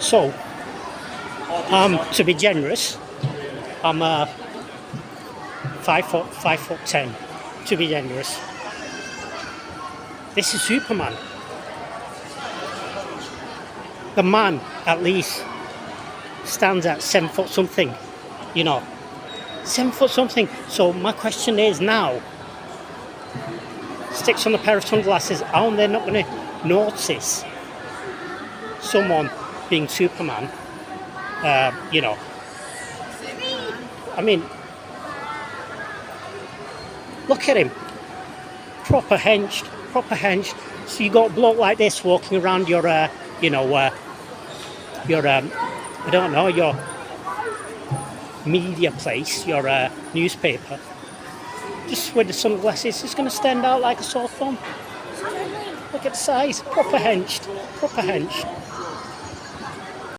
So, to be generous, I'm 5'10". To be generous, this is Superman. The man, at least, stands at 7 foot something. 7 foot something. So my question is now, sticks on a pair of sunglasses, are they not going to notice someone being Superman? I mean, look at him. Proper henched. So you got a bloke like this walking around your, I don't know, your media place, your newspaper, just with the sunglasses. It's going to stand out like a sore thumb. Look at the size. Proper henched.